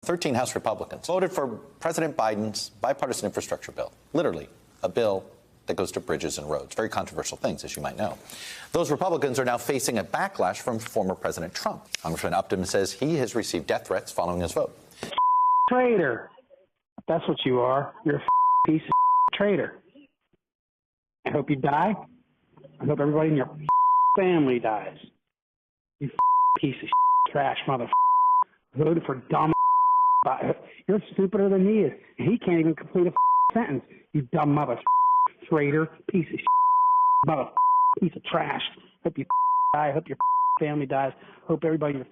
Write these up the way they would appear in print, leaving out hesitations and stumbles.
13 House Republicans voted for President Biden's bipartisan infrastructure bill, literally a bill that goes to bridges and roads. Very controversial things, as you might know. Those Republicans are now facing a backlash from former President Trump. Congressman Upton says he has received death threats following his vote. Traitor. That's what you are. You're a piece of traitor. I hope you die. I hope everybody in your family dies. You piece of trash mother. Voted for dumb. You're stupider than he is. He can't even complete a sentence. You dumb mother. Traitor, piece of mother, piece of trash. Hope you die. Hope your family dies. Hope everybody in your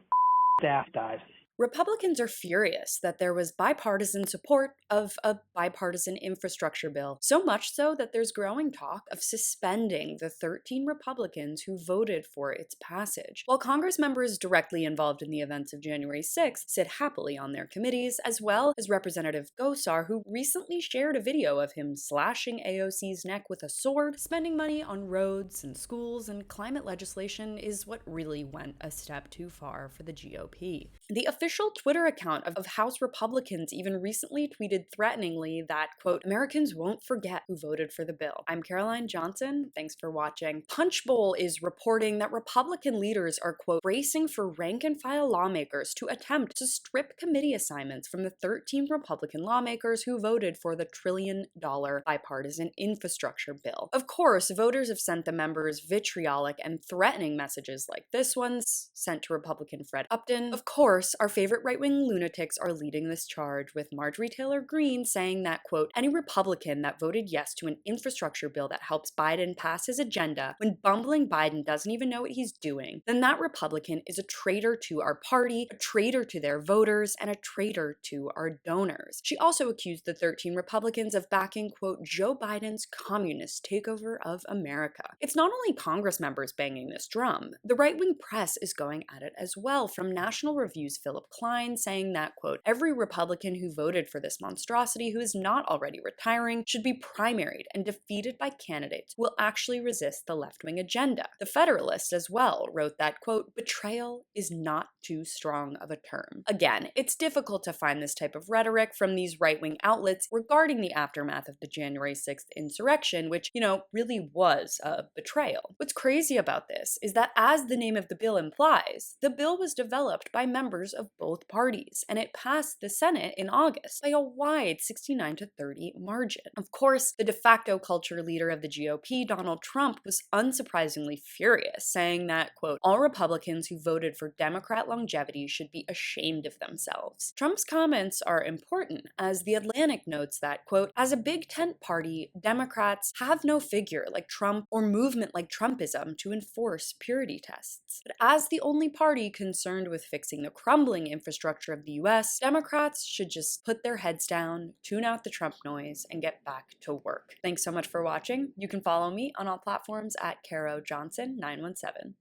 staff dies. Republicans are furious that there was bipartisan support of a bipartisan infrastructure bill, so much so that there's growing talk of suspending the 13 Republicans who voted for its passage. While Congress members directly involved in the events of January 6th sit happily on their committees, as well as Representative Gosar, who recently shared a video of him slashing AOC's neck with a sword. Spending money on roads and schools and climate legislation is what really went a step too far for the GOP. The official Twitter account of House Republicans even recently tweeted threateningly that, quote, Americans won't forget who voted for the bill. I'm Caroline Johnson. Thanks for watching. Punchbowl is reporting that Republican leaders are, quote, bracing for rank-and-file lawmakers to attempt to strip committee assignments from the 13 Republican lawmakers who voted for the trillion-dollar bipartisan infrastructure bill. Of course, voters have sent the members vitriolic and threatening messages like this one's sent to Republican Fred Upton. Of course, our favorite right-wing lunatics are leading this charge, with Marjorie Taylor Greene saying that, quote, any Republican that voted yes to an infrastructure bill that helps Biden pass his agenda when bumbling Biden doesn't even know what he's doing, then that Republican is a traitor to our party, a traitor to their voters, and a traitor to our donors. She also accused the 13 Republicans of backing, quote, Joe Biden's communist takeover of America. It's not only Congress members banging this drum. The right-wing press is going at it as well, from National Review's Philip Klein saying that, quote, every Republican who voted for this monstrosity who is not already retiring should be primaried and defeated by candidates who will actually resist the left-wing agenda. The Federalist as well wrote that, quote, betrayal is not too strong of a term. Again, it's difficult to find this type of rhetoric from these right-wing outlets regarding the aftermath of the January 6th insurrection, which, really was a betrayal. What's crazy about this is that, as the name of the bill implies, the bill was developed by members of both parties, and it passed the Senate in August by a wide 69-30 margin. Of course, the de facto culture leader of the GOP, Donald Trump, was unsurprisingly furious, saying that, quote, all Republicans who voted for Democrat longevity should be ashamed of themselves. Trump's comments are important, as The Atlantic notes that, quote, as a big tent party, Democrats have no figure like Trump or movement like Trumpism to enforce purity tests. But as the only party concerned with fixing the crumbling infrastructure of the US, Democrats should just put their heads down, tune out the Trump noise, and get back to work. Thanks so much for watching. You can follow me on all platforms at Caro Johnson 917.